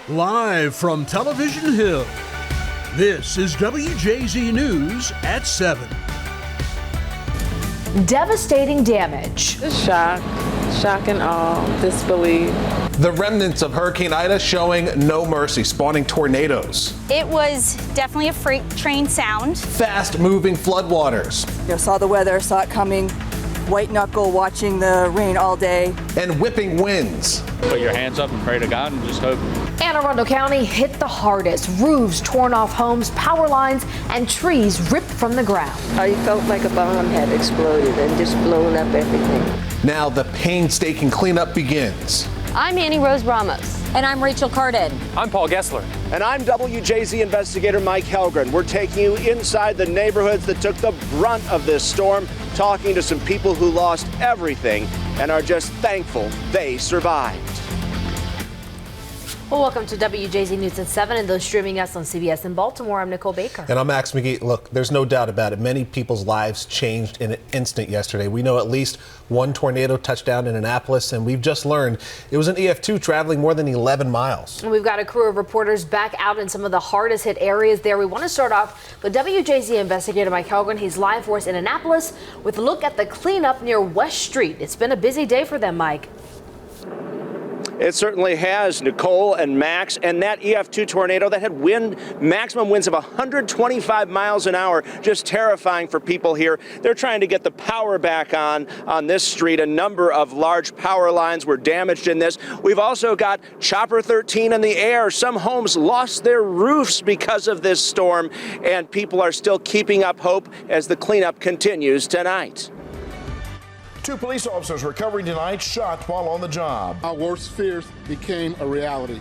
Live from Television Hill, this is WJZ News at 7. Devastating damage. Shock and awe, disbelief. The remnants of Hurricane Ida showing no mercy, spawning tornadoes. It was definitely a freight train sound. Fast-moving floodwaters. Saw the weather, saw it coming. White knuckle watching the rain all day. And whipping winds. Put your hands up and pray to God and just hope. Anne Arundel County hit the hardest. Roofs torn off homes, power lines, and trees ripped from the ground. I felt like a bomb had exploded and just blown up everything. Now the painstaking cleanup begins. I'm Annie Rose Ramos. And I'm Rachel Carden. I'm Paul Gessler. And I'm WJZ investigator Mike Helgren. We're taking you inside the neighborhoods that took the brunt of this storm, talking to some people who lost everything and are just thankful they survived. Well, welcome to WJZ News at 7 and those streaming us on CBS in Baltimore. I'm Nicole Baker. And I'm Max McGee. Look, there's no doubt about it. Many people's lives changed in an instant yesterday. We know at least one tornado touched down in Annapolis, and we've just learned it was an EF2 traveling more than 11 miles. And we've got a crew of reporters back out in some of the hardest hit areas there. We want to start off with WJZ investigator Mike Helgren. He's live for us in Annapolis with a look at the cleanup near West Street. It's been a busy day for them, Mike. It certainly has, Nicole and Max, and that EF2 tornado that had maximum winds of 125 miles an hour, just terrifying for people here. They're trying to get the power back on this street. A number of large power lines were damaged in this. We've also got Chopper 13 in the air. Some homes lost their roofs because of this storm, and people are still keeping up hope as the cleanup continues tonight. 2 police officers recovering tonight, shot while on the job. Our worst fears became a reality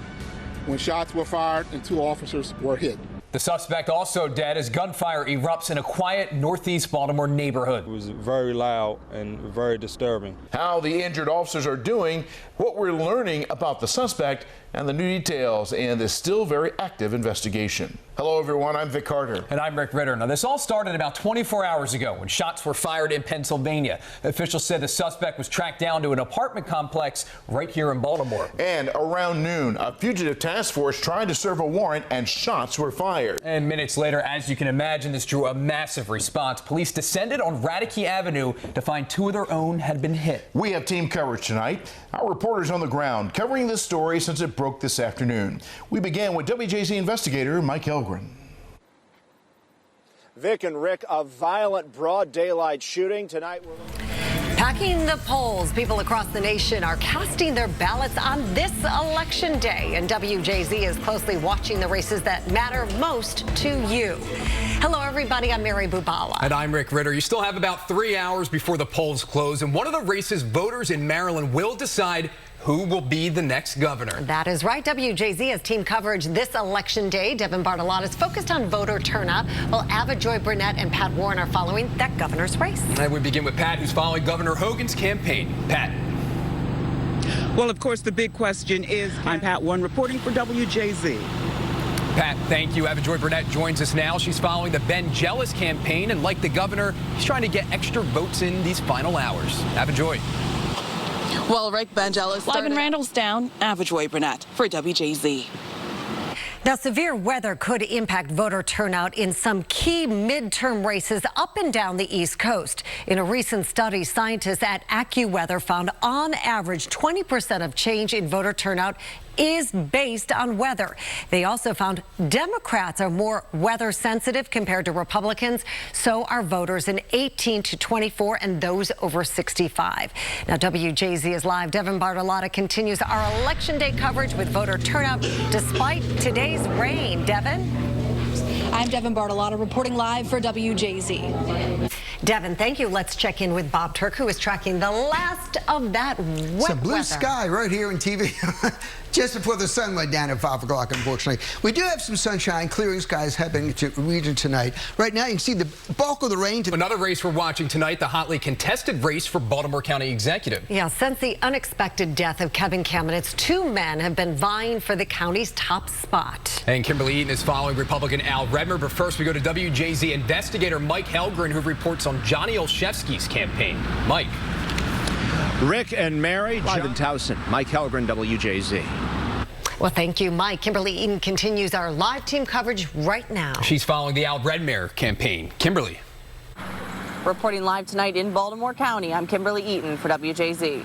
when shots were fired and 2 officers were hit. The suspect also dead as gunfire erupts in a quiet northeast Baltimore neighborhood. It was very loud and very disturbing. How the injured officers are doing, what we're learning about the suspect, and the new details in this still very active investigation. Hello, everyone. I'm Vic Carter. And I'm Rick Ritter. Now, this all started about 24 hours ago when shots were fired in Pennsylvania. Officials said the suspect was tracked down to an apartment complex right here in Baltimore. And around noon, a fugitive task force tried to serve a warrant and shots were fired. And minutes later, as you can imagine, this drew a massive response. Police descended on Radicke Avenue to find 2 of their own had been hit. We have team coverage tonight. Our reporters on the ground covering this story since it broke this afternoon. We began with WJZ investigator Mike Helgren. Vic and Rick, a violent broad daylight shooting tonight. Packing the polls, people across the nation are casting their ballots on this election day, and WJZ is closely watching the races that matter most to you. Hello, everybody. I'm Mary Bubala. And I'm Rick Ritter. You still have about 3 hours before the polls close, and one of the races voters in Maryland will decide who will be the next governor. That is right. WJZ has team coverage this election day. Devin Bartolotta is focused on voter turnout, while Ava Joy Burnett and Pat Warren are following that governor's race. And we begin with Pat, who's following Governor Hogan's campaign. Pat. Well, of course, the big question is, I'm Pat Warren reporting for WJZ. Pat, thank you. Ava Joy Burnett joins us now. She's following the Ben Jealous campaign, and like the governor, she's trying to get extra votes in these final hours. Ava Joy. Well, Rick, Ben Jealous live in Randallstown. Ava Joy Burnett for WJZ. Now, severe weather could impact voter turnout in some key midterm races up and down the East Coast. In a recent study, scientists at AccuWeather found on average 20% of change in voter turnout is based on weather. They also found Democrats are more weather sensitive compared to Republicans. So are voters in 18 to 24 and those over 65. Now, WJZ is live. Devin Bartolotta continues our election day coverage with voter turnout despite today's rain. Devin? I'm Devin Bartolotta reporting live for WJZ. Devin, thank you. Let's check in with Bob Turk, who is tracking the last of that wet Some blue weather. sky right here in TV. Just before the sun went down at 5 o'clock, unfortunately. We do have some sunshine, clearing skies happening to region tonight. Right now, you can see the bulk of the rain. Another race we're watching tonight, the hotly contested race for Baltimore County Executive. Yeah, since the unexpected death of Kevin Kamenetz, 2 men have been vying for the county's top spot. And Kimberly Eaton is following Republican Al Redmer. But first, we go to WJZ investigator Mike Helgren, who reports on Johnny Olszewski's campaign. Mike. Rick and Mary, live in Towson. Mike Helgren, WJZ. Well, thank you, Mike. Kimberly Eaton continues our live team coverage right now. She's following the Al Redmare campaign. Kimberly. Reporting live tonight in Baltimore County, I'm Kimberly Eaton for WJZ.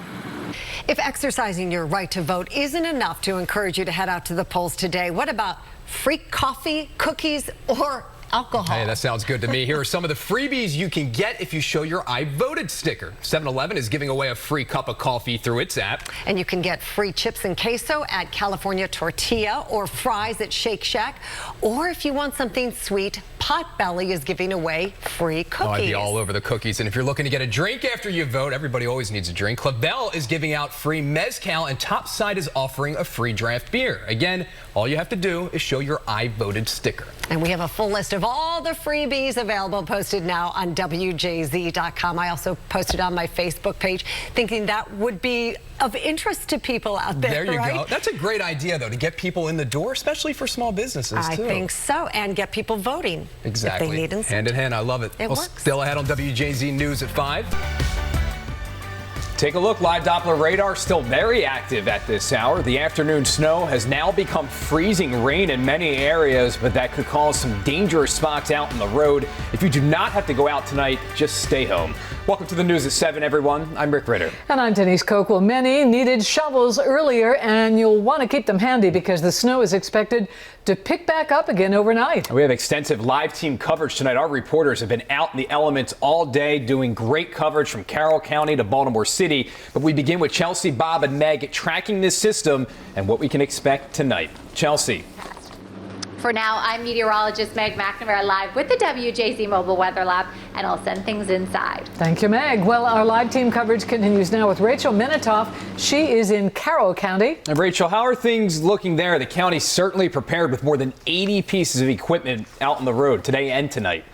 If exercising your right to vote isn't enough to encourage you to head out to the polls today, what about free coffee, cookies, or alcohol? Hey, that sounds good to me. Here are some of the freebies you can get if you show your I voted sticker. 7-Eleven is giving away a free cup of coffee through its app. And you can get free chips and queso at California Tortilla or fries at Shake Shack. Or if you want something sweet, Potbelly is giving away free cookies. Oh, I'd be all over the cookies. And if you're looking to get a drink after you vote, everybody always needs a drink. Clavel is giving out free mezcal, and Topside is offering a free draft beer. Again, all you have to do is show your I voted sticker. And we have a full list of all the freebies available posted now on WJZ.com. I also posted on my Facebook page, thinking that would be of interest to people out there. There you right? go. That's a great idea, though, to get people in the door, especially for small businesses, too. I think so, and get people voting. Exactly. If they need incentive. Hand in hand, I love it. It works. Still ahead on WJZ News at 5. Take a look. Live Doppler radar still very active at this hour. The afternoon snow has now become freezing rain in many areas, but that could cause some dangerous spots out on the road. If you do not have to go out tonight, just stay home. Welcome to the news at 7, everyone. I'm Rick Ritter. And I'm Denise Koch. Well, many needed shovels earlier, and you'll want to keep them handy because the snow is expected to pick back up again overnight. We have extensive live team coverage tonight. Our reporters have been out in the elements all day doing great coverage from Carroll County to Baltimore City. But we begin with Chelsea, Bob, and Meg tracking this system and what we can expect tonight. Chelsea. For now, I'm meteorologist Meg McNamara live with the WJZ Mobile Weather Lab, and I'll send things inside. Thank you, Meg. Well, our live team coverage continues now with Rachel Minitoff. She is in Carroll County. And Rachel, how are things looking there? The county's certainly prepared with more than 80 pieces of equipment out on the road today and tonight.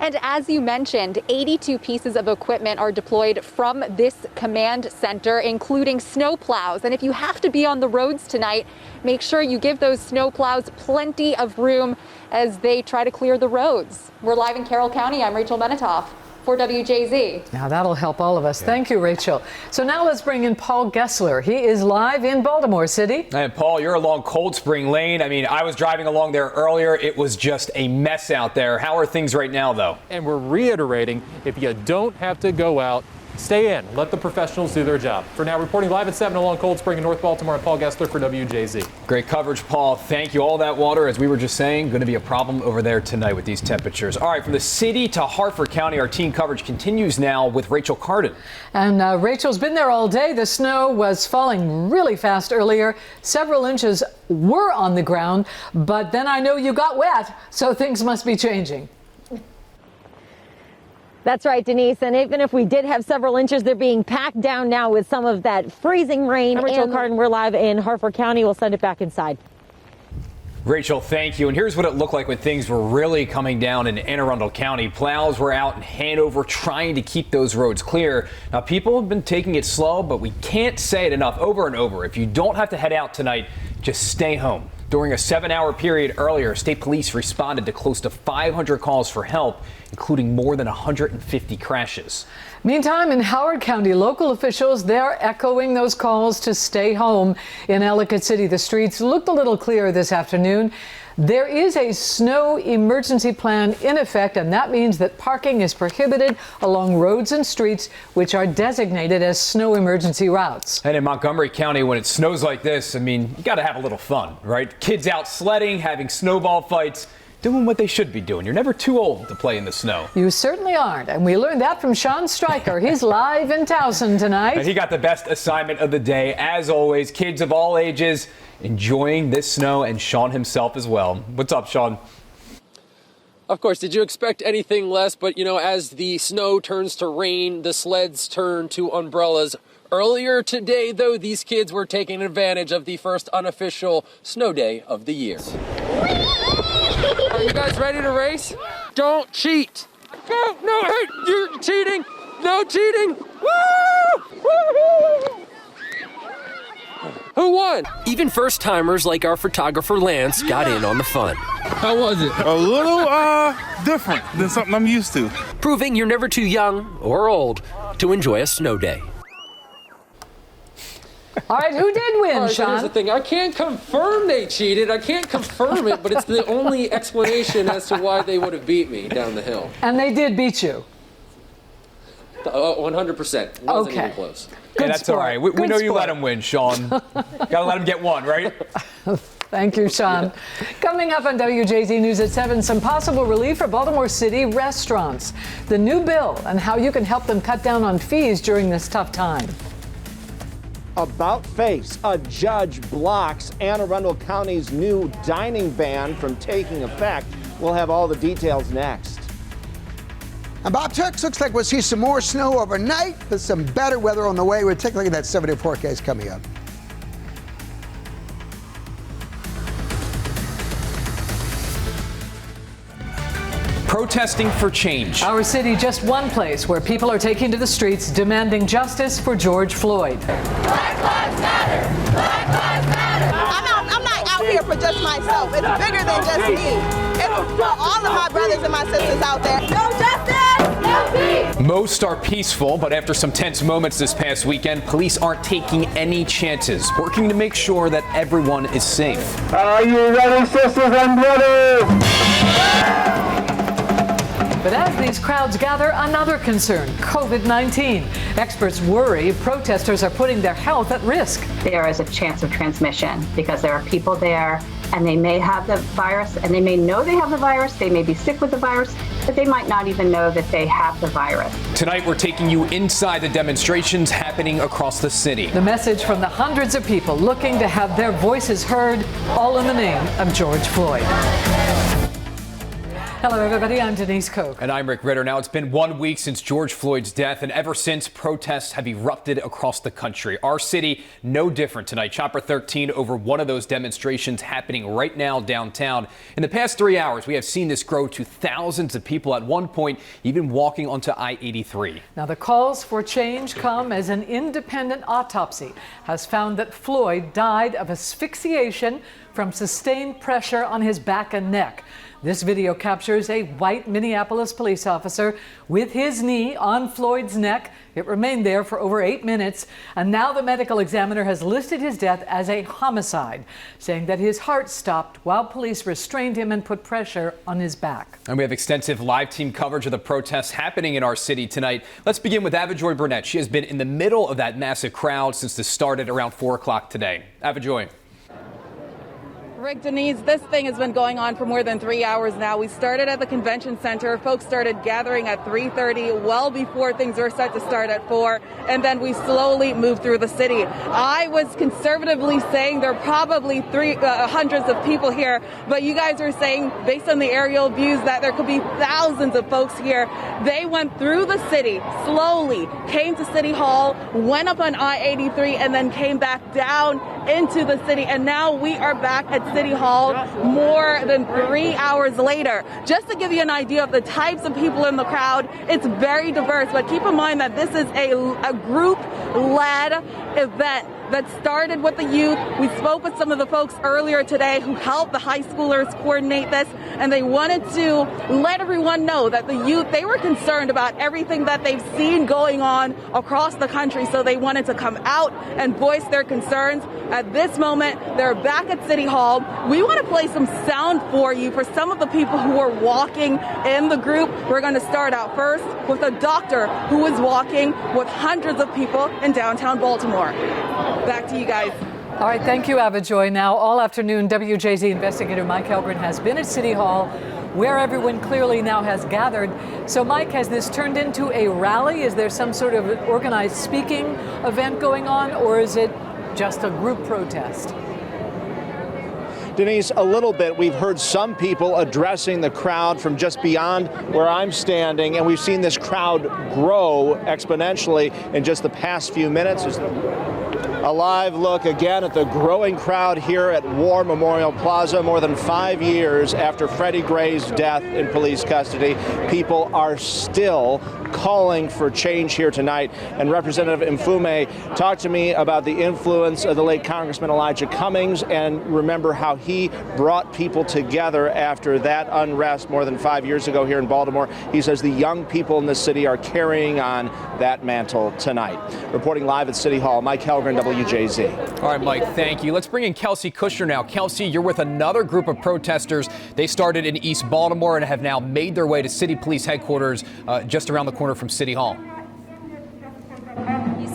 And as you mentioned, 82 pieces of equipment are deployed from this command center, including snow plows. And if you have to be on the roads tonight, make sure you give those snow plows plenty of room as they try to clear the roads. We're live in Carroll County. I'm Rachel Minitoff for WJZ. Now that'll help all of us. Thank you, Rachel. So now let's bring in Paul Gessler. He is live in Baltimore City. And Paul, you're along Cold Spring Lane. I mean, I was driving along there earlier. It was just a mess out there. How are things right now, though? And we're reiterating, if you don't have to go out, stay in. Let the professionals do their job. For now, reporting live at 7 along Cold Spring in North Baltimore, I'm Paul Gessler for WJZ. Great coverage, Paul. Thank you. All that water, as we were just saying, going to be a problem over there tonight with these temperatures. All right, from the city to Harford County, our team coverage continues now with Rachel Carden. And Rachel's been there all day. The snow was falling really fast earlier. Several inches were on the ground, but then I know you got wet, so things must be changing. That's right, Denise. And even if we did have several inches, they're being packed down now with some of that freezing rain. I'm Rachel Carden. We're live in Harford County. We'll send it back inside. Rachel, thank you. And here's what it looked like when things were really coming down in Anne Arundel County. Plows were out in Hanover trying to keep those roads clear. Now, people have been taking it slow, but we can't say it enough over and over. If you don't have to head out tonight, just stay home. During a 7-hour period earlier, state police responded to close to 500 calls for help, including more than 150 crashes. Meantime, in Howard County, local officials, they're echoing those calls to stay home. In Ellicott City, the streets looked a little clearer this afternoon. There is a snow emergency plan in effect, and that means that parking is prohibited along roads and streets which are designated as snow emergency routes. And in Montgomery County, when it snows like this, I mean, you got to have a little fun, right? Kids out sledding, having snowball fights, doing what they should be doing. You're never too old to play in the snow. You certainly aren't. And we learned that from Sean Stryker. He's live in Towson tonight. And he got the best assignment of the day. As always, kids of all ages enjoying this snow, and Sean himself as well. What's up, Sean? Of course, did you expect anything less? But, you know, as the snow turns to rain, the sleds turn to umbrellas. Earlier today, though, these kids were taking advantage of the first unofficial snow day of the year. Are you guys ready to race? Don't cheat. No, hey, you're cheating. No cheating. Woo! Woo! Who won? Even first-timers like our photographer Lance got in on the fun. How was it? A little different than something I'm used to. Proving you're never too young or old to enjoy a snow day. All right, who did win, Sean? Sean? Here's the thing. I can't confirm they cheated. I can't confirm it, but it's the only explanation as to why they would have beat me down the hill. And they did beat you. 100%. Wasn't even close. Yeah, that's all right. We know you let him win, Sean. Gotta let him get one, right? Thank you, Sean. Coming up on WJZ News at 7, some possible relief for Baltimore City restaurants. The new bill and how you can help them cut down on fees during this tough time. About face, a judge blocks Anne Arundel County's new dining ban from taking effect. We'll have all the details next. And Bob Turks, looks like we'll see some more snow overnight, but some better weather on the way. We'll take a look at that 7-day forecast coming up. Protesting for change. Our city, just one place where people are taking to the streets demanding justice for George Floyd. Black Lives Matter! Black Lives Matter! I'm not out here for just myself. It's bigger than just me. It's for all of my brothers and my sisters out there. No justice! No peace! Most are peaceful, but after some tense moments this past weekend, police aren't taking any chances, working to make sure that everyone is safe. Are you ready, sisters and brothers? But as these crowds gather, another concern, COVID-19. Experts worry protesters are putting their health at risk. There is a chance of transmission because there are people there and they may have the virus and they may know they have the virus, they may be sick with the virus, but they might not even know that they have the virus. Tonight, we're taking you inside the demonstrations happening across the city. The message from the hundreds of people looking to have their voices heard, all in the name of George Floyd. Hello, everybody. I'm Denise Koch. And I'm Rick Ritter. Now, it's been 1 week since George Floyd's death, and ever since, protests have erupted across the country. Our city, no different tonight. Chopper 13 over one of those demonstrations happening right now downtown. In the past 3 hours, we have seen this grow to thousands of people, at one point even walking onto I-83. Now, the calls for change come as an independent autopsy has found that Floyd died of asphyxiation from sustained pressure on his back and neck. This video captures a white Minneapolis police officer with his knee on Floyd's neck. It remained there for over 8 minutes, and now the medical examiner has listed his death as a homicide, saying that his heart stopped while police restrained him and put pressure on his back. And we have extensive live team coverage of the protests happening in our city tonight. Let's begin with Avajoy Burnett. She has been in the middle of that massive crowd since this started around 4 o'clock today. Avajoy. Rick, Denise, this thing has been going on for more than 3 hours now. We started at the convention center. Folks started gathering at 3:30, well before things were set to start at 4, and then we slowly moved through the city. I was conservatively saying there are probably hundreds of people here, but you guys are saying, based on the aerial views, that there could be thousands of folks here. They went through the city slowly, came to City Hall, went up on I-83, and then came back down into the city, and now we are back at City Hall more than 3 hours later. Just to give you an idea of the types of people in the crowd, it's very diverse, but keep in mind that this is a group-led event that started with the youth. We spoke with some of the folks earlier today who helped the high schoolers coordinate this, and they wanted to let everyone know that the youth, they were concerned about everything that they've seen going on across the country, so they wanted to come out and voice their concerns. At this moment, they're back at City Hall. We want to play some sound for you for some of the people who are walking in the group. We're going to start out first with a doctor who is walking with hundreds of people in downtown Baltimore. Back to you guys. All right, thank you, Avajoy. Now, all afternoon, WJZ investigator Mike Helgren has been at City Hall, where everyone clearly now has gathered. So, Mike, has this turned into a rally? Is there some sort of organized speaking event going on, or is it just a group protest? Denise, a little bit. We've heard some people addressing the crowd from just beyond where I'm standing, and we've seen this crowd grow exponentially in just the past few minutes. A live look again at the growing crowd here at War Memorial Plaza. More than 5 years after Freddie Gray's death in police custody, people are still calling for change here tonight. And Representative Mfume talked to me about the influence of the late Congressman Elijah Cummings, and remember how he brought people together after that unrest more than 5 years ago here in Baltimore. He says the young people in this city are carrying on that mantle tonight. Reporting live at City Hall, Mike Helgren, WJZ. All right, Mike, thank you. Let's bring in Kelsey Kushner now. Kelsey, you're with another group of protesters. They started in East Baltimore and have now made their way to City Police headquarters just around the corner from City Hall.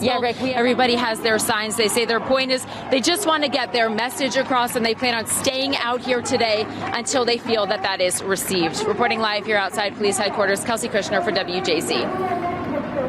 Yeah, Rick, everybody has their signs. They say their point is they just want to get their message across, and they plan on staying out here today until they feel that that is received. Reporting live here outside police headquarters, Kelsey Kushner for WJZ.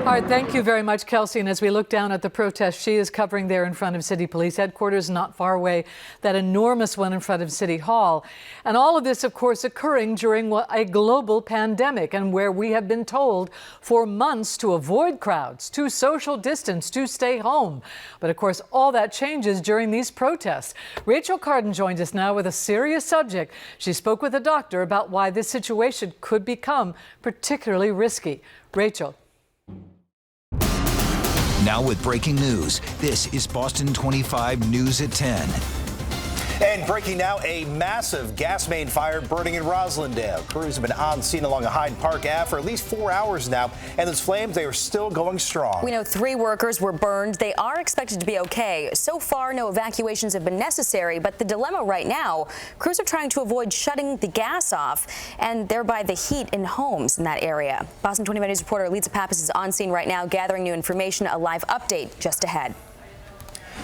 All right, thank you very much, Kelsey. And as we look down at the protest she is covering there in front of City Police headquarters, not far away, that enormous one in front of City Hall. And all of this, of course, occurring during a global pandemic, and where we have been told for months to avoid crowds, to social distance, to stay home. But of course, all that changes during these protests. Rachel Carden joins us now with a serious subject. She spoke with a doctor about why this situation could become particularly risky. Rachel. Now with breaking news, this is Boston 25 News at 10. And breaking now, a massive gas main fire burning in Roslindale. Crews have been on scene along Hyde Park Ave for at least 4 hours now, and those flames, they are still going strong. We know 3 workers were burned. They are expected to be okay. So far, no evacuations have been necessary, but the dilemma right now, crews are trying to avoid shutting the gas off and thereby the heat in homes in that area. Boston 25 News reporter Lisa Pappas is on scene right now gathering new information. A live update just ahead.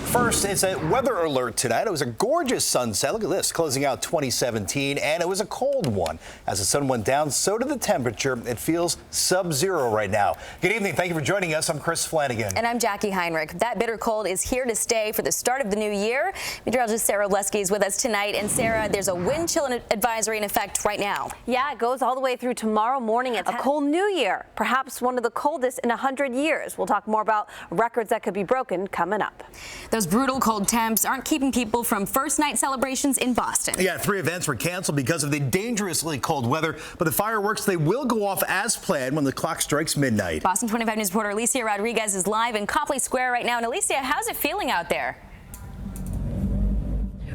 First, it's a weather alert tonight. It was a gorgeous sunset. Look at this, closing out 2017, and it was a cold one. As the sun went down, so did the temperature. It feels sub-zero right now. Good evening. Thank you for joining us. I'm Chris Flanagan. And I'm Jackie Heinrich. That bitter cold is here to stay for the start of the new year. Meteorologist Sarah Lesky is with us tonight. And Sarah, there's a wind chill advisory in effect right now. Yeah, it goes all the way through tomorrow morning. It's a cold new year, perhaps one of the coldest in 100 years. We'll talk more about records that could be broken coming up. Those brutal cold temps aren't keeping people from first night celebrations in Boston. Yeah, 3 events were canceled because of the dangerously cold weather, but the fireworks, they will go off as planned when the clock strikes midnight. Boston 25 News reporter Alicia Rodriguez is live in Copley Square right now. And Alicia, how's it feeling out there?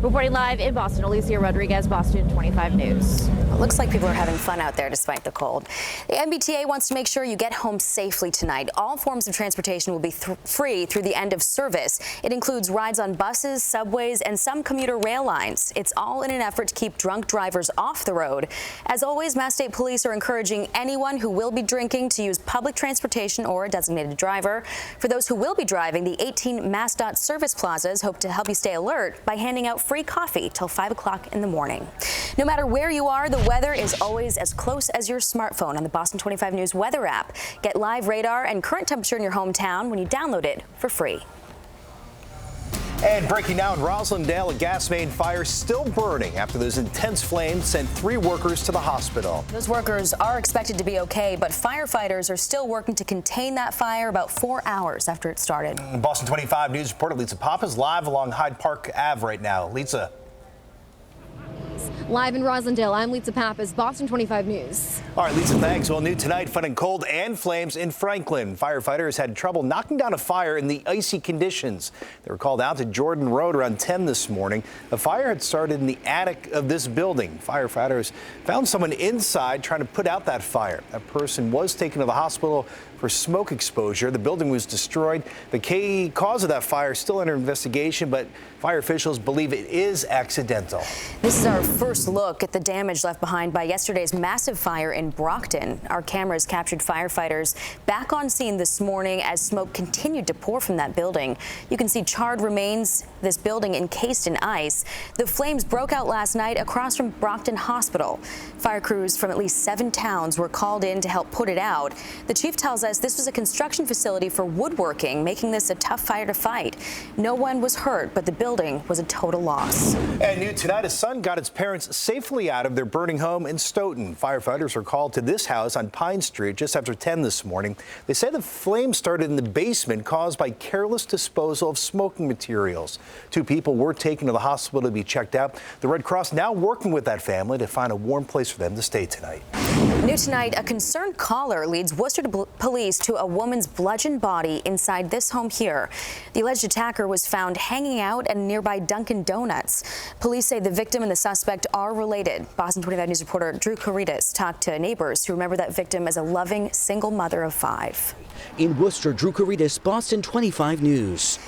Reporting live in Boston, Alicia Rodriguez, Boston 25 News. It looks like people are having fun out there despite the cold. The MBTA wants to make sure you get home safely tonight. All forms of transportation will be free through the end of service. It includes rides on buses, subways, and some commuter rail lines. It's all in an effort to keep drunk drivers off the road. As always, Mass State Police are encouraging anyone who will be drinking to use public transportation or a designated driver. For those who will be driving, the 18 MassDOT service plazas hope to help you stay alert by handing out free coffee till 5 o'clock in the morning. No matter where you are, the weather is always as close as your smartphone on the Boston 25 News weather app. Get live radar and current temperature in your hometown when you download it for free. And breaking now in Roslindale, a gas main fire still burning after those intense flames sent 3 workers to the hospital. Those workers are expected to be okay, but firefighters are still working to contain that fire about 4 hours after it started. Boston 25 News reporter Lisa Pappas live along Hyde Park Ave right now. Lisa. Live in Roslindale, I'm Lisa Pappas, Boston 25 News. All right, Lisa, thanks. Well, new tonight, fun and cold and flames in Franklin. Firefighters had trouble knocking down a fire in the icy conditions. They were called out to Jordan Road around 10 this morning. A fire had started in the attic of this building. Firefighters found someone inside trying to put out that fire. That person was taken to the hospital for smoke exposure. The building was destroyed. The key cause of that fire is still under investigation, but fire officials believe it is accidental. This is our first look at the damage left behind by yesterday's massive fire in Brockton. Our cameras captured firefighters back on scene this morning as smoke continued to pour from that building. You can see charred remains, this building encased in ice. The flames broke out last night across from Brockton Hospital. Fire crews from at least 7 towns were called in to help put it out. The chief tells us this was a construction facility for woodworking, making this a tough fire to fight. No one was hurt, but the building was a total loss. And new tonight, a son got its parents safely out of their burning home in Stoughton. Firefighters were called to this house on Pine Street just after 10 this morning. They say the flames started in the basement caused by careless disposal of smoking materials. 2 people were taken to the hospital to be checked out. The Red Cross now working with that family to find a warm place for them to stay tonight. New tonight, a concerned caller leads Worcester police to a woman's bludgeoned body inside this home here. The alleged attacker was found hanging out at a nearby Dunkin' Donuts. Police say the victim and the suspect are related. Boston 25 News reporter Drew Caritas talked to neighbors who remember that victim as a loving single mother of 5. In Worcester, Drew Caritas, Boston 25 News.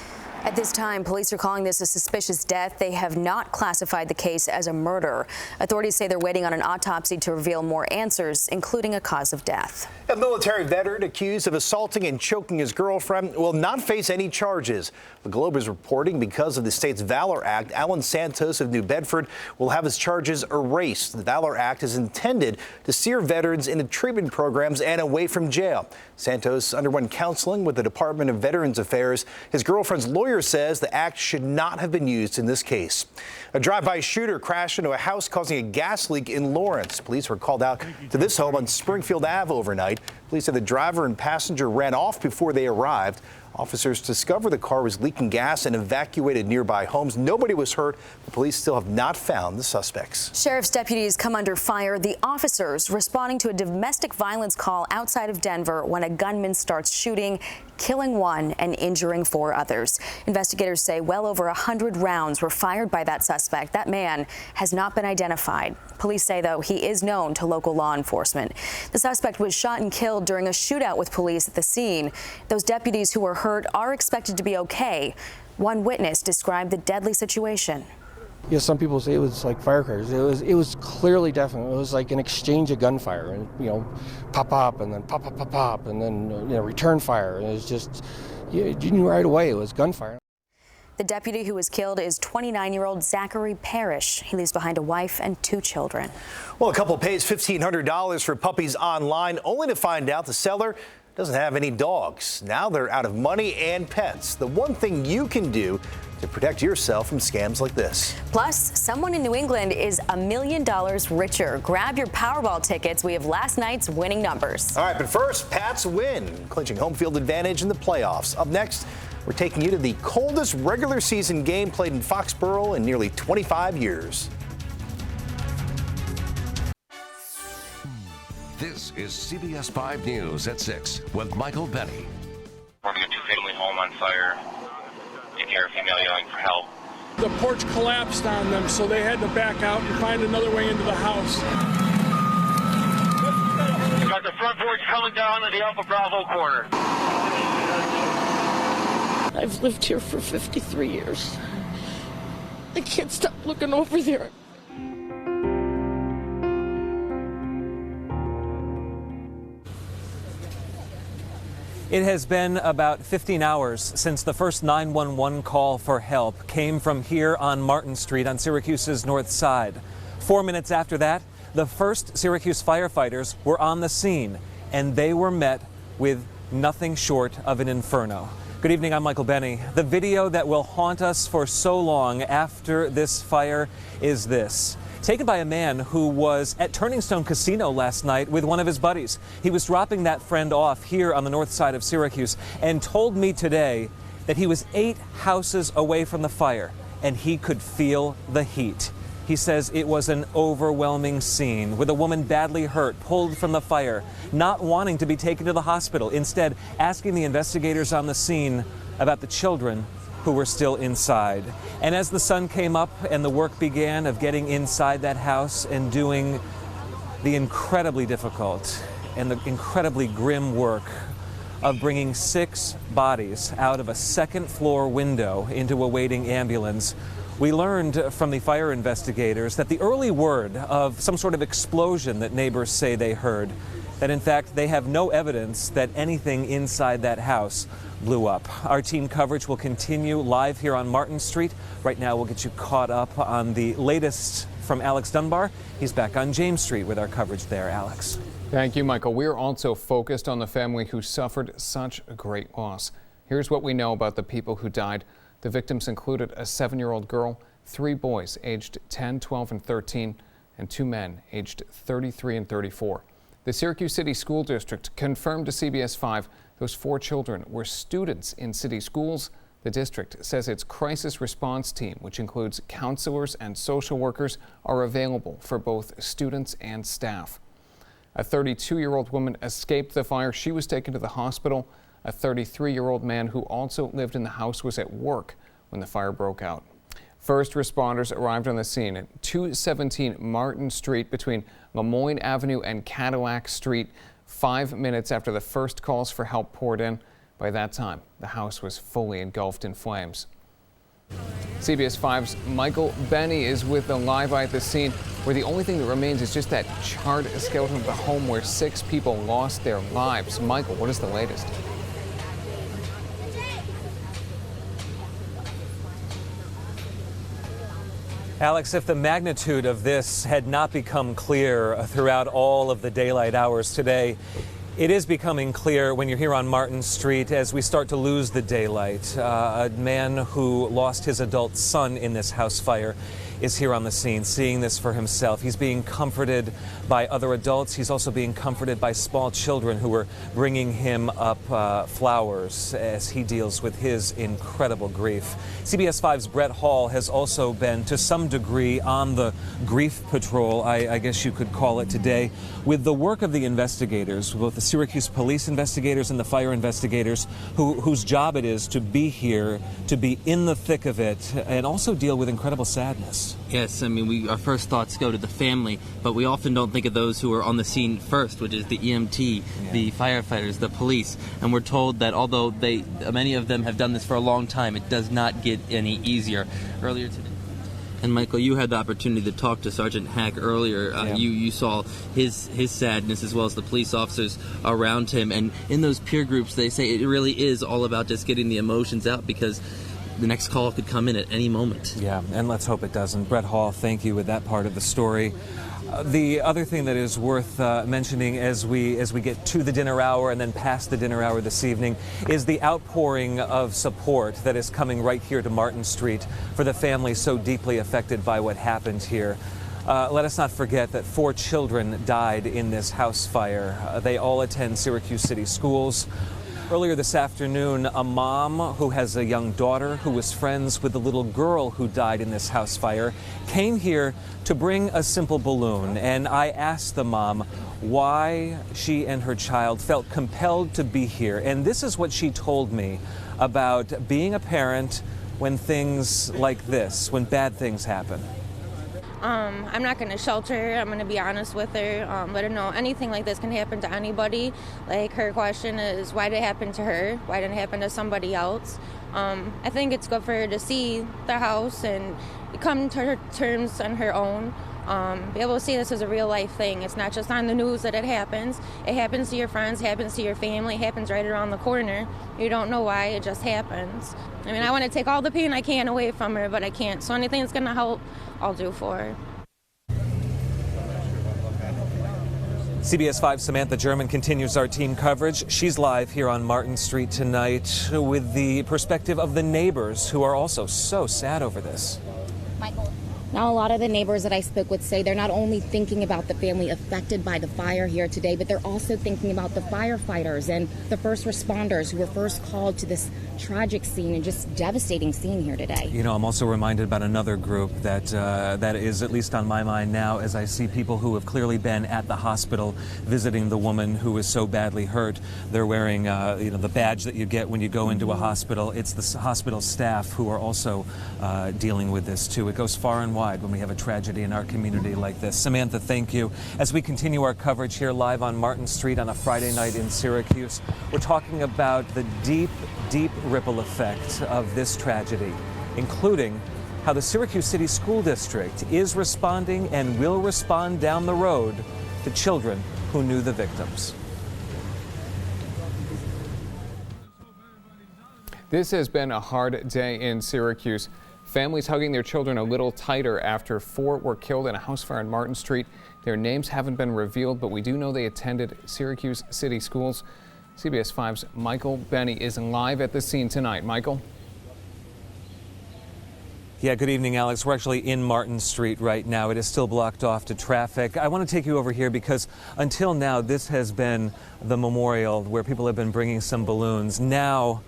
At this time, police are calling this a suspicious death. They have not classified the case as a murder. Authorities say they're waiting on an autopsy to reveal more answers, including a cause of death. A military veteran accused of assaulting and choking his girlfriend will not face any charges. The Globe is reporting because of the state's Valor Act, Alan Santos of New Bedford will have his charges erased. The Valor Act is intended to steer veterans into treatment programs and away from jail. Santos underwent counseling with the Department of Veterans Affairs. His girlfriend's lawyer says the act should not have been used in this case. A drive-by shooter crashed into a house causing a gas leak in Lawrence. Police were called out to this home on Springfield Ave overnight. Police said the driver and passenger ran off before they arrived. Officers discovered the car was leaking gas and evacuated nearby homes. Nobody was hurt. The police still have not found the suspects. Sheriff's deputies come under fire. The officers responding to a domestic violence call outside of Denver when a gunman starts shooting, killing 1 and injuring 4 others. Investigators say well over 100 rounds were fired by that suspect. That man has not been identified. Police say, though, he is known to local law enforcement. The suspect was shot and killed during a shootout with police at the scene. Those deputies who were hurt are expected to be okay. One witness described the deadly situation. Yeah, some people say it was like firecrackers. It was clearly definite. It was like an exchange of gunfire, and pop pop, and then pop pop pop pop, and then return fire. And it was just, you knew right away it was gunfire. The deputy who was killed is 29-year-old Zachary Parrish. He leaves behind a wife and 2 children. Well, a couple pays $1,500 for puppies online, only to find out the seller doesn't have any dogs. Now they're out of money and pets. The one thing you can do to protect yourself from scams like this. Plus, someone in New England is $1 million richer. Grab your Powerball tickets. We have last night's winning numbers. All right, but first, Pats win, clinching home field advantage in the playoffs. Up next, we're taking you to the coldest regular season game played in Foxborough in nearly 25 years. This is CBS 5 News at 6 with Michael Benny. Reporting a 2-family home on fire. You hear a female yelling for help. The porch collapsed on them, so they had to back out and find another way into the house. You got the front porch coming down at the Alpha Bravo corner. I've lived here for 53 years. I can't stop looking over there. It has been about 15 hours since the first 911 call for help came from here on Martin Street on Syracuse's north side. 4 minutes after that, the first Syracuse firefighters were on the scene, and they were met with nothing short of an inferno. Good evening, I'm Michael Benny. The video that will haunt us for so long after this fire is this. Taken by a man who was at Turning Stone Casino last night with one of his buddies. He was dropping that friend off here on the north side of Syracuse and told me today that he was 8 houses away from the fire and he could feel the heat. He says it was an overwhelming scene with a woman badly hurt, pulled from the fire, not wanting to be taken to the hospital, instead asking the investigators on the scene about the children who were still inside. And as the sun came up and the work began of getting inside that house and doing the incredibly difficult and the incredibly grim work of bringing 6 bodies out of a second-floor window into a waiting ambulance, we learned from the fire investigators that the early word of some sort of explosion that neighbors say they heard, that in fact they have no evidence that anything inside that house blew up. Our team coverage will continue live here on Martin Street. Right now we'll get you caught up on the latest from Alex Dunbar. He's back on James Street with our coverage there. Alex. Thank you, Michael. We are also focused on the family who suffered such a great loss. Here's what we know about the people who died. The victims included a 7-year-old girl, 3 boys aged 10, 12, and 13, and 2 men aged 33 and 34. The Syracuse City School District confirmed to CBS 5 those 4 children were students in city schools. The district says its crisis response team, which includes counselors and social workers, are available for both students and staff. A 32-year-old woman escaped the fire. She was taken to the hospital. A 33-year-old man who also lived in the house was at work when the fire broke out. First responders arrived on the scene at 217 Martin Street between Lemoyne Avenue and Cadillac Street 5 minutes after the first calls for help poured in. By that time, the house was fully engulfed in flames. CBS 5's Michael Benny is with the live eye at the scene, where the only thing that remains is just that charred skeleton of the home where 6 people lost their lives. Michael, what is the latest? Alex, if the magnitude of this had not become clear throughout all of the daylight hours today, it is becoming clear when you're here on Martin Street as we start to lose the daylight. A man who lost his adult son in this house fire is here on the scene, seeing this for himself. He's being comforted by other adults. He's also being comforted by small children who are bringing him up flowers as he deals with his incredible grief. CBS 5's Brett Hall has also been, to some degree, on the grief patrol, I guess you could call it today, with the work of the investigators, both the Syracuse police investigators and the fire investigators, whose job it is to be here, to be in the thick of it, and also deal with incredible sadness. Yes, I mean, our first thoughts go to the family, but we often don't think of those who are on the scene first, which is the EMT, the firefighters, the police. And we're told that although many of them have done this for a long time, it does not get any easier. Earlier today. And Michael, you had the opportunity to talk to Sergeant Hack earlier. You saw his sadness as well as the police officers around him. And in those peer groups, they say it really is all about just getting the emotions out, because the next call could come in at any moment. Yeah, and let's hope it doesn't. Brett Hall, thank you with that part of the story. The other thing that is worth mentioning as we get to the dinner hour and then past the dinner hour this evening is the outpouring of support that is coming right here to Martin Street for the family so deeply affected by what happened here. Let us not forget that 4 children died in this house fire. They all attend Syracuse City schools. Earlier this afternoon, a mom who has a young daughter who was friends with the little girl who died in this house fire came here to bring a simple balloon. And I asked the mom why she and her child felt compelled to be here. And this is what she told me about being a parent when things like this, when bad things happen. I'm not going to shelter her. I'm going to be honest with her. Let her know anything like this can happen to anybody. Like, her question is, why did it happen to her? Why didn't it happen to somebody else? I think it's good for her to see the house and come to her terms on her own. Be able to see this as a real life thing. It's not just on the news that it happens. It happens to your friends, happens to your family, it happens right around the corner. You don't know why, it just happens. I mean, I want to take all the pain I can away from her, but I can't. So anything that's going to help, I'll do for her. CBS 5's Samantha German continues our team coverage. She's live here on Martin Street tonight with the perspective of the neighbors who are also so sad over this. Michael. Now, a lot of the neighbors that I spoke with say they're not only thinking about the family affected by the fire here today, but they're also thinking about the firefighters and the first responders who were first called to this tragic scene and just devastating scene here today. You know, I'm also reminded about another group that is at least on my mind now as I see people who have clearly been at the hospital visiting the woman who is so badly hurt. They're wearing, the badge that you get when you go into a hospital. It's the hospital staff who are also dealing with this too. It goes far and wide when we have a tragedy in our community like this. Samantha, thank you. As we continue our coverage here live on Martin Street on a Friday night in Syracuse, we're talking about the deep, deep ripple effect of this tragedy, including how the Syracuse City School District is responding and will respond down the road to children who knew the victims. This has been a hard day in Syracuse. Families hugging their children a little tighter after 4 were killed in a house fire on Martin Street. Their names haven't been revealed, but we do know they attended Syracuse City Schools. CBS 5's Michael Benny is live at the scene tonight. Michael? Yeah, good evening, Alex. We're actually in Martin Street right now. It is still blocked off to traffic. I want to take you over here because until now, this has been the memorial where people have been bringing some balloons. Now,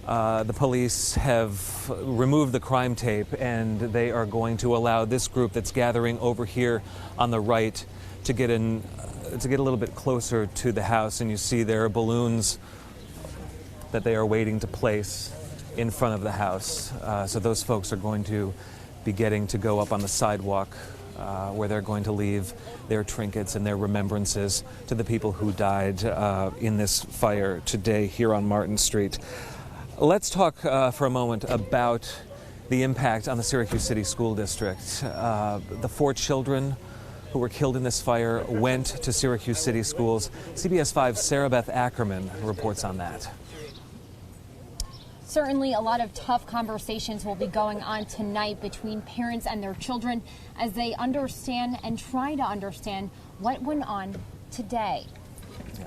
the police have removed the crime tape and they are going to allow this group that's gathering over here on the right to get in to get a little bit closer to the house, and you see there are balloons that they are waiting to place in front of the house. So those folks are going to be getting to go up on the sidewalk where they're going to leave their trinkets and their remembrances to the people who died in this fire today here on Martin Street. Let's talk for a moment about the impact on the Syracuse City School District. The 4 children who were killed in this fire went to Syracuse City Schools. CBS 5's Sarah Beth Ackerman reports on that. Certainly a lot of tough conversations will be going on tonight between parents and their children as they understand and try to understand what went on today.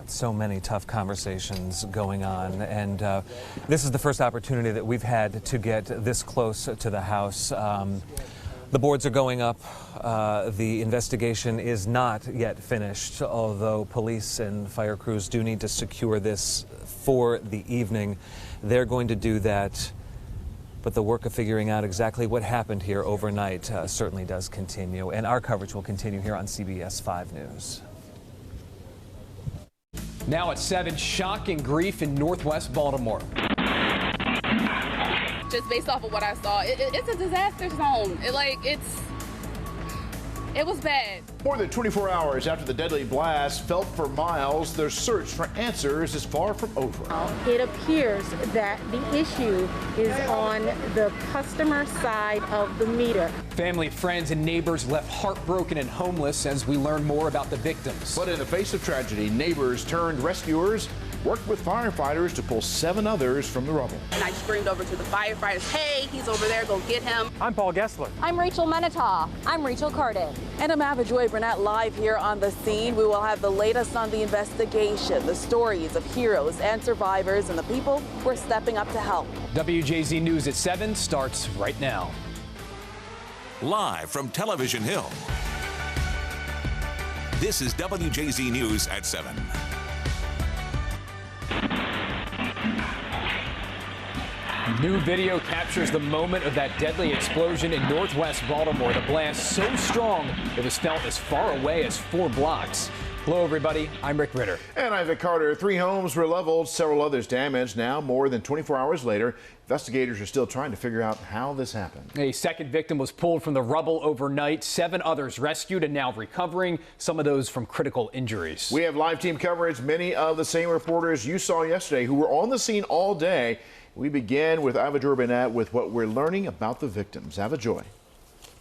So many tough conversations going on, and this is the first opportunity that we've had to get this close to the house. The boards are going up. The investigation is not yet finished, although police and fire crews do need to secure this for the evening. They're going to do that, but the work of figuring out exactly what happened here overnight certainly does continue, and our coverage will continue here on CBS 5 News. Now at 7, shock and grief in Northwest Baltimore. Just based off of what I saw, it's a disaster zone. It was bad. More than 24 hours after the deadly blast felt for miles, their search for answers is far from over. It appears that the issue is on the customer side of the meter. Family, friends, and neighbors left heartbroken and homeless as we learn more about the victims. But in the face of tragedy, neighbors turned rescuers worked with firefighters to pull 7 others from the rubble. And I screamed over to the firefighters, hey, he's over there, go get him. I'm Paul Gessler. I'm Rachel Menetaw. I'm Rachel Carden. And I'm Avajoy Burnett live here on the scene. We will have the latest on the investigation, the stories of heroes and survivors, and the people who are stepping up to help. WJZ News at 7 starts right now. Live from Television Hill, this is WJZ News at 7. New video captures the moment of that deadly explosion in Northwest Baltimore. The blast so strong it was felt as far away as 4 blocks. Hello, everybody. I'm Rick Ritter. And I'm Vic Carter. 3 homes were leveled, several others damaged. Now, more than 24 hours later, investigators are still trying to figure out how this happened. A second victim was pulled from the rubble overnight. 7 others rescued and now recovering, some of those from critical injuries. We have live team coverage. Many of the same reporters you saw yesterday who were on the scene all day. We begin with Avajoy Burnett with what we're learning about the victims. Avajoy.